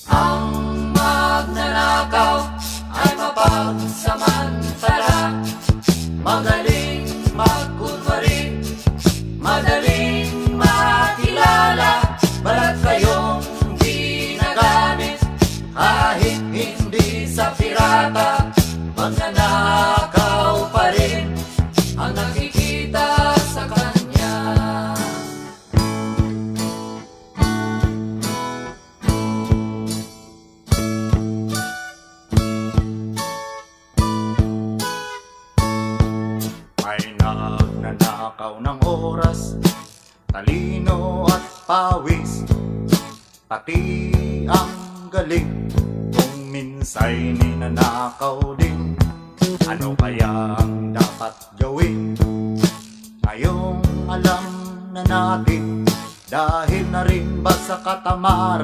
Ang magnanakaw ay mapagsamantala, magaling magkunwari, madaling makilala. Balat kayong ginagamit kahit hindi sa pirata, magnanakaw pa rin ang nakikita sa kanya. May nagnanakaw ng oras, talino at pawis, pati ang galing kung minsa'y ninanakaw din. Ano kaya ang dapat gawin? Ngayong alam na natin, dahil na rin ba sa katamaran